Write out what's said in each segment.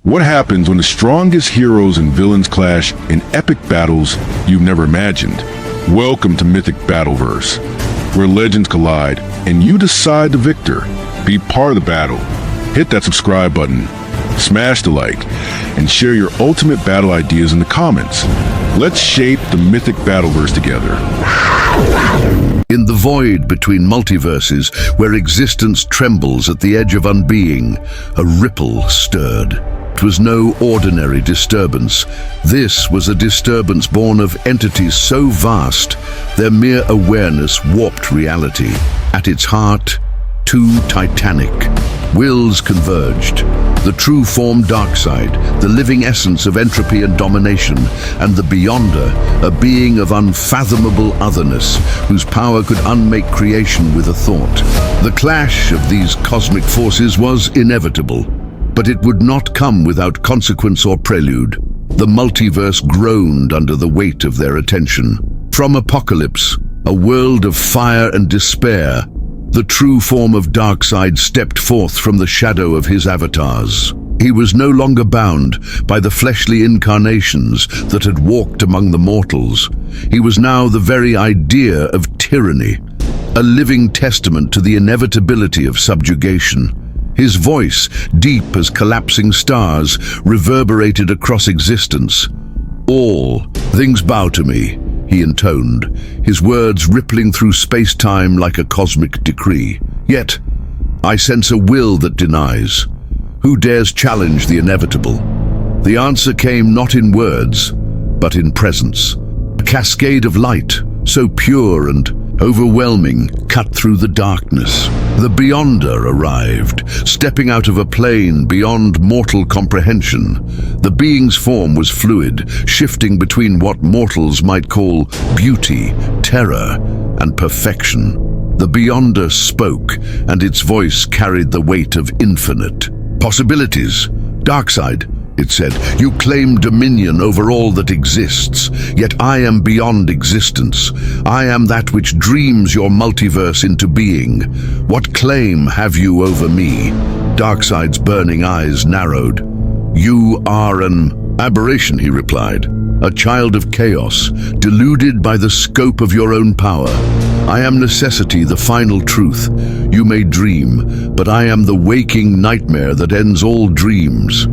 What happens when the strongest heroes and villains clash in epic battles you've never imagined? Welcome to Mythic Battleverse, where legends collide and you decide the victor. Be part of the battle. Hit that subscribe button, smash the like, and share your ultimate battle ideas in the comments. Let's shape the Mythic Battleverse together. In the void between multiverses, where existence trembles at the edge of unbeing, a ripple stirred. It was no ordinary disturbance. This was a disturbance born of entities so vast, their mere awareness warped reality. At its heart, two titanic wills converged. The true form Darkseid, the living essence of entropy and domination, and the Beyonder, a being of unfathomable otherness, whose power could unmake creation with a thought. The clash of these cosmic forces was inevitable, but it would not come without consequence or prelude. The multiverse groaned under the weight of their attention. From Apocalypse, a world of fire and despair, the true form of Darkseid stepped forth from the shadow of his avatars. He was no longer bound by the fleshly incarnations that had walked among the mortals. He was now the very idea of tyranny, a living testament to the inevitability of subjugation. His voice, deep as collapsing stars, reverberated across existence. "All things bow to me," he intoned, his words rippling through space-time like a cosmic decree. "Yet, I sense a will that denies. Who dares challenge the inevitable?" The answer came not in words, but in presence. A cascade of light, so pure and overwhelming, cut through the darkness. The Beyonder arrived, stepping out of a plane beyond mortal comprehension. The being's form was fluid, shifting between what mortals might call beauty, terror, and perfection. The Beyonder spoke, and its voice carried the weight of infinite possibilities. "Darkseid," it said, "you claim dominion over all that exists, yet I am beyond existence. I am that which dreams your multiverse into being. What claim have you over me?" Darkseid's burning eyes narrowed. "You are an aberration," he replied, "a child of chaos, deluded by the scope of your own power. I am necessity, the final truth. You may dream, but I am the waking nightmare that ends all dreams."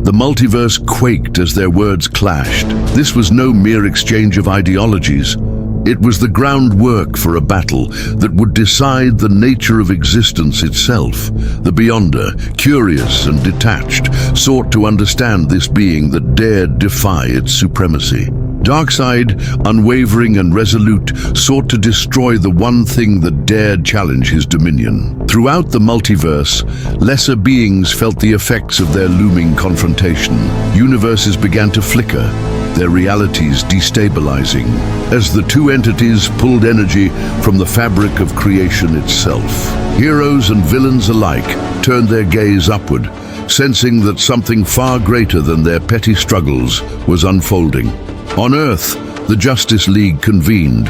The multiverse quaked as their words clashed. This was no mere exchange of ideologies. It was the groundwork for a battle that would decide the nature of existence itself. The Beyonder, curious and detached, sought to understand this being that dared defy its supremacy. Darkseid, unwavering and resolute, sought to destroy the one thing that dared challenge his dominion. Throughout the multiverse, lesser beings felt the effects of their looming confrontation. Universes began to flicker, their realities destabilizing, as the two entities pulled energy from the fabric of creation itself. Heroes and villains alike turned their gaze upward, sensing that something far greater than their petty struggles was unfolding. On Earth, the Justice League convened,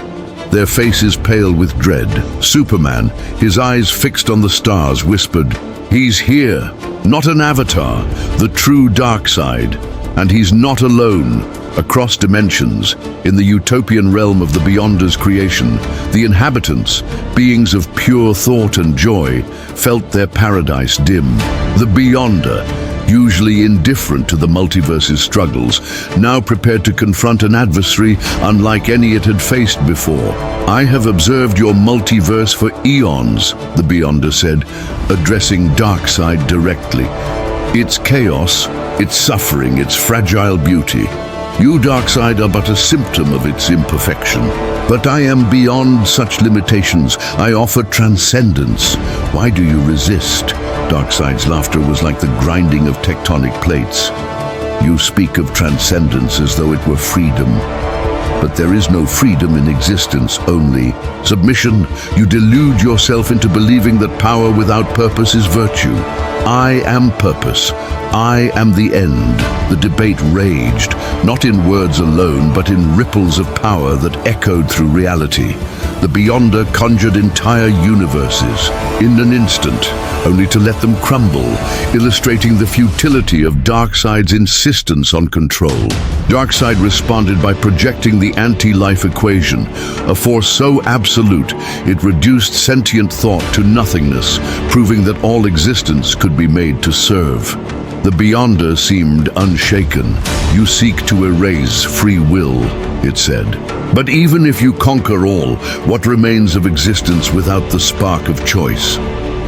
their faces pale with dread. Superman, his eyes fixed on the stars, whispered, "He's here, not an avatar, the true Darkseid, and he's not alone." Across dimensions, in the utopian realm of the Beyonder's creation, the inhabitants, beings of pure thought and joy, felt their paradise dim. The Beyonder, usually indifferent to the multiverse's struggles, now prepared to confront an adversary unlike any it had faced before. "I have observed your multiverse for eons," the Beyonder said, addressing Darkseid directly. "Its chaos, its suffering, its fragile beauty. You, Darkseid, are but a symptom of its imperfection. But I am beyond such limitations. I offer transcendence. Why do you resist?" Darkseid's laughter was like the grinding of tectonic plates. "You speak of transcendence as though it were freedom. But there is no freedom in existence, only submission. You delude yourself into believing that power without purpose is virtue. I am purpose. I am the end." The debate raged, not in words alone, but in ripples of power that echoed through reality. The Beyonder conjured entire universes in an instant, only to let them crumble, illustrating the futility of Darkseid's insistence on control. Darkseid responded by projecting the anti-life equation, a force so absolute it reduced sentient thought to nothingness, proving that all existence could be made to serve. The Beyonder seemed unshaken. "You seek to erase free will," it said. "But even if you conquer all, what remains of existence without the spark of choice?"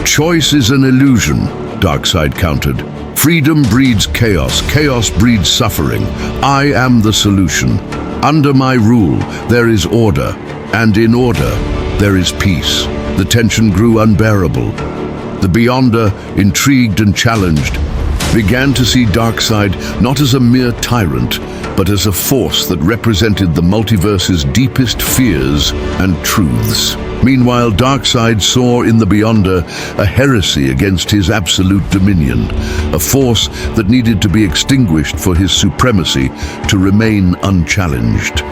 "Choice is an illusion," Darkseid countered. "Freedom breeds chaos, chaos breeds suffering. I am the solution. Under my rule, there is order, and in order, there is peace." The tension grew unbearable. The Beyonder, intrigued and challenged, began to see Darkseid not as a mere tyrant, but as a force that represented the multiverse's deepest fears and truths. Meanwhile, Darkseid saw in the Beyonder a heresy against his absolute dominion, a force that needed to be extinguished for his supremacy to remain unchallenged.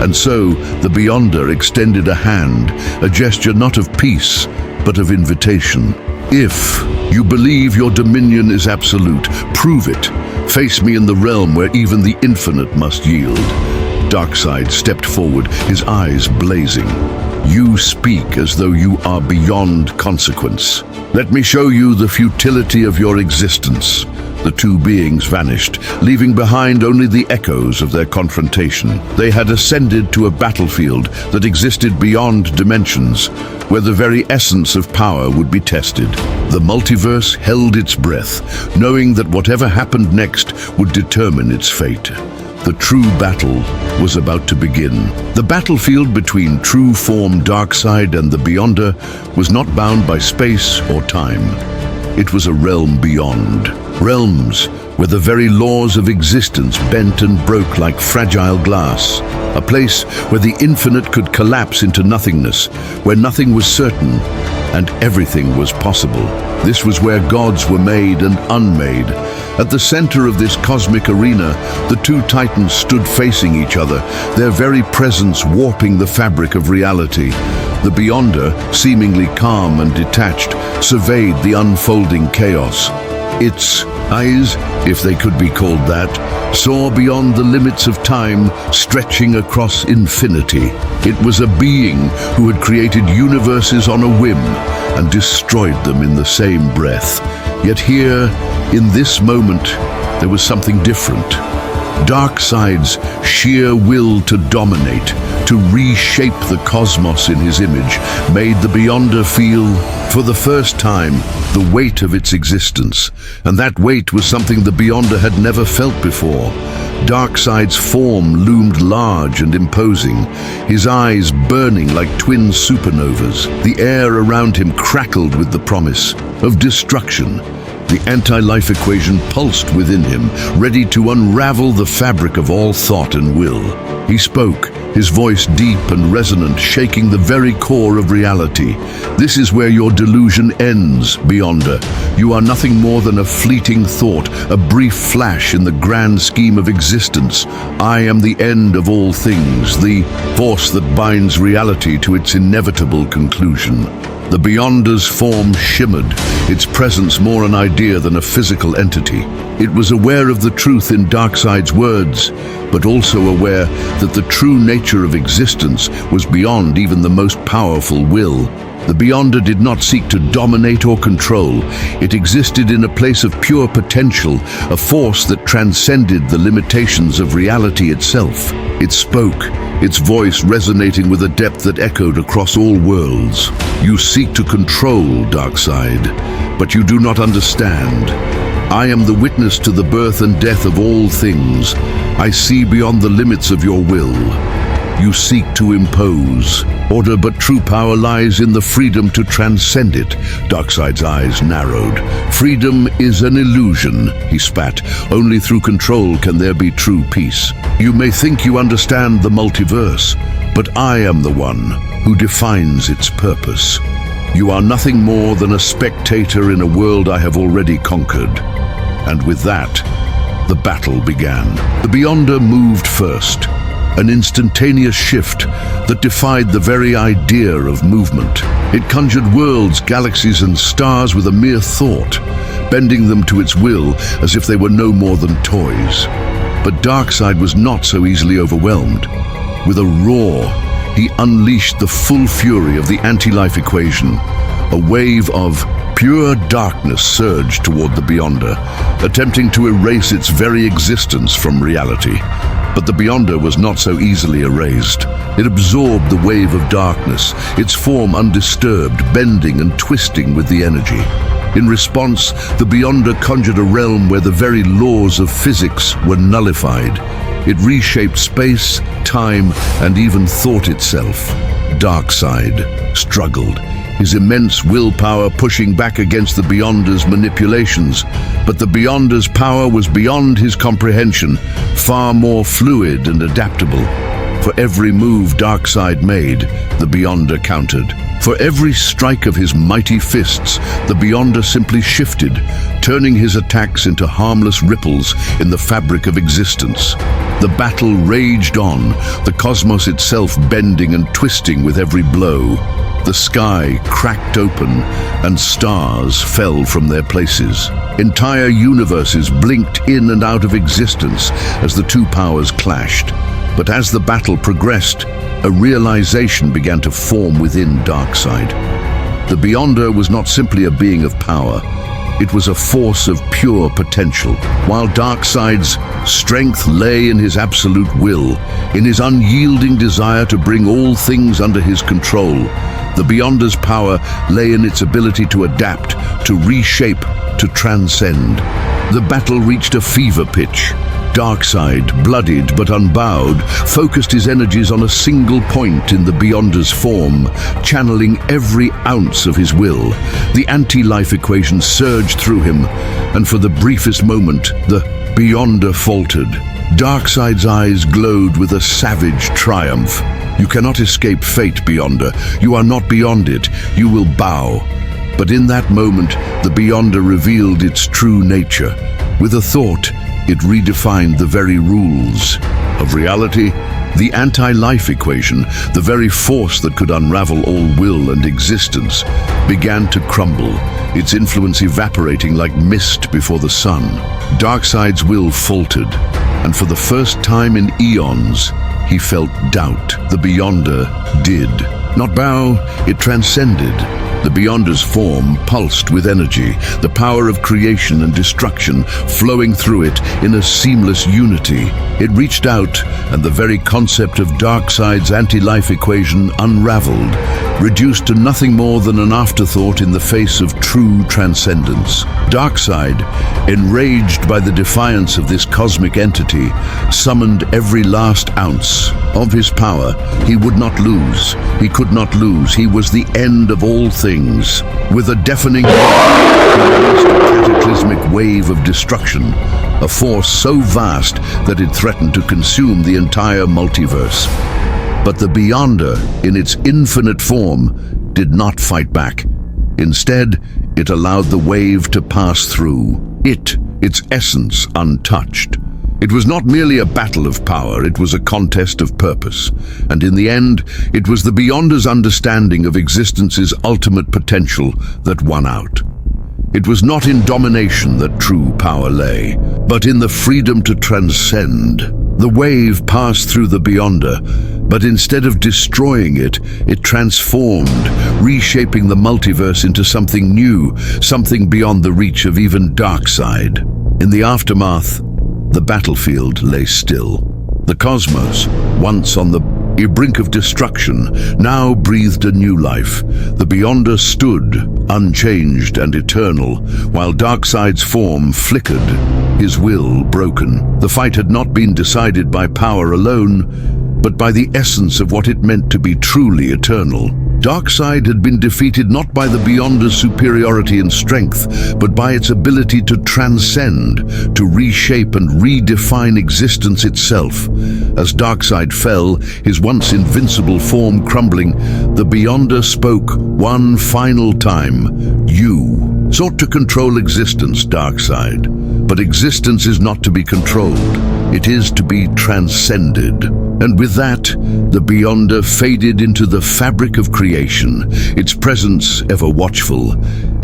And so, the Beyonder extended a hand, a gesture not of peace, but of invitation. "If you believe your dominion is absolute, prove it. Face me in the realm where even the infinite must yield." Darkseid stepped forward, his eyes blazing. "You speak as though you are beyond consequence. Let me show you the futility of your existence." The two beings vanished, leaving behind only the echoes of their confrontation. They had ascended to a battlefield that existed beyond dimensions, where the very essence of power would be tested. The multiverse held its breath, knowing that whatever happened next would determine its fate. The true battle was about to begin. The battlefield between True Form Darkseid and the Beyonder was not bound by space or time. It was a realm beyond. Realms where the very laws of existence bent and broke like fragile glass. A place where the infinite could collapse into nothingness, where nothing was certain and everything was possible. This was where gods were made and unmade. At the center of this cosmic arena, the two titans stood facing each other, their very presence warping the fabric of reality. The Beyonder, seemingly calm and detached, surveyed the unfolding chaos. Its eyes, if they could be called that, saw beyond the limits of time, stretching across infinity. It was a being who had created universes on a whim and destroyed them in the same breath. Yet here, in this moment, there was something different. Darkseid's sheer will to dominate, to reshape the cosmos in his image, made the Beyonder feel, for the first time, the weight of its existence. And that weight was something the Beyonder had never felt before. Darkseid's form loomed large and imposing, his eyes burning like twin supernovas. The air around him crackled with the promise of destruction. The anti-life equation pulsed within him, ready to unravel the fabric of all thought and will. He spoke, his voice deep and resonant, shaking the very core of reality. "This is where your delusion ends, Beyonder. You are nothing more than a fleeting thought, a brief flash in the grand scheme of existence. I am the end of all things, the force that binds reality to its inevitable conclusion." The Beyonder's form shimmered, its presence more an idea than a physical entity. It was aware of the truth in Darkseid's words, but also aware that the true nature of existence was beyond even the most powerful will. The Beyonder did not seek to dominate or control. It existed in a place of pure potential, a force that transcended the limitations of reality itself. It spoke, its voice resonating with a depth that echoed across all worlds. "You seek to control, Darkseid, but you do not understand. I am the witness to the birth and death of all things. I see beyond the limits of your will. You seek to impose order, but true power lies in the freedom to transcend it." Darkseid's eyes narrowed. "Freedom is an illusion," he spat. "Only through control can there be true peace. You may think you understand the multiverse, but I am the one who defines its purpose. You are nothing more than a spectator in a world I have already conquered." And with that, the battle began. The Beyonder moved first. an instantaneous shift that defied the very idea of movement. It conjured worlds, galaxies, and stars with a mere thought, bending them to its will as if they were no more than toys. But Darkseid was not so easily overwhelmed. With a roar, he unleashed the full fury of the anti-life equation. A wave of pure darkness surged toward the Beyonder, attempting to erase its very existence from reality. But the Beyonder was not so easily erased. It absorbed the wave of darkness, its form undisturbed, bending and twisting with the energy. In response, the Beyonder conjured a realm where the very laws of physics were nullified. It reshaped space, time, and even thought itself. Darkseid struggled, his immense willpower pushing back against the Beyonder's manipulations. But the Beyonder's power was beyond his comprehension, far more fluid and adaptable. For every move Darkseid made, the Beyonder countered. For every strike of his mighty fists, the Beyonder simply shifted, turning his attacks into harmless ripples in the fabric of existence. The battle raged on, the cosmos itself bending and twisting with every blow. The sky cracked open, and stars fell from their places. Entire universes blinked in and out of existence as the two powers clashed. But as the battle progressed, a realization began to form within Darkseid. The Beyonder was not simply a being of power. It was a force of pure potential. While Darkseid's strength lay in his absolute will, in his unyielding desire to bring all things under his control, the Beyonder's power lay in its ability to adapt, to reshape, to transcend. The battle reached a fever pitch. Darkseid, bloodied but unbowed, focused his energies on a single point in the Beyonder's form, channeling every ounce of his will. The anti-life equation surged through him, and for the briefest moment, the Beyonder faltered. Darkseid's eyes glowed with a savage triumph. You cannot escape fate, Beyonder. You are not beyond it. You will bow. But in that moment, the Beyonder revealed its true nature. With a thought, it redefined the very rules of reality. The anti-life equation, the very force that could unravel all will and existence, began to crumble, its influence evaporating like mist before the sun. Darkseid's will faltered, and for the first time in eons, he felt doubt. The Beyonder did not bow, it transcended. The Beyonder's form pulsed with energy, the power of creation and destruction flowing through it in a seamless unity. It reached out, and the very concept of Darkseid's anti-life equation unraveled, reduced to nothing more than an afterthought in the face of true transcendence. Darkseid, enraged by the defiance of this cosmic entity, summoned every last ounce of his power. He would not lose. He could not lose. He was the end of all things. With a deafening cataclysmic wave of destruction, a force so vast that it threatened to consume the entire multiverse. But the Beyonder, in its infinite form, did not fight back. Instead, it allowed the wave to pass through, its essence untouched. It was not merely a battle of power, it was a contest of purpose. And in the end, it was the Beyonder's understanding of existence's ultimate potential that won out. It was not in domination that true power lay, but in the freedom to transcend. The wave passed through the Beyonder, but instead of destroying it, it transformed, reshaping the multiverse into something new, something beyond the reach of even Darkseid. In the aftermath, the battlefield lay still. The cosmos, once on the brink of destruction, now breathed a new life. The Beyonder stood, unchanged and eternal, while Darkseid's form flickered, his will broken. The fight had not been decided by power alone, but by the essence of what it meant to be truly eternal. Darkseid had been defeated not by the Beyonder's superiority in strength, but by its ability to transcend, to reshape and redefine existence itself. As Darkseid fell, his once invincible form crumbling, the Beyonder spoke one final time. You sought to control existence, Darkseid, but existence is not to be controlled. It is to be transcended. And with that, the Beyonder faded into the fabric of creation, its presence ever watchful,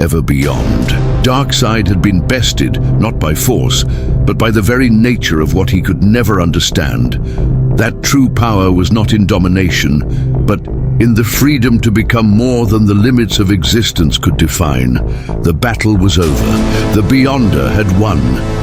ever beyond. Darkseid had been bested, not by force, but by the very nature of what he could never understand. That true power was not in domination, but in the freedom to become more than the limits of existence could define. The battle was over. The Beyonder had won.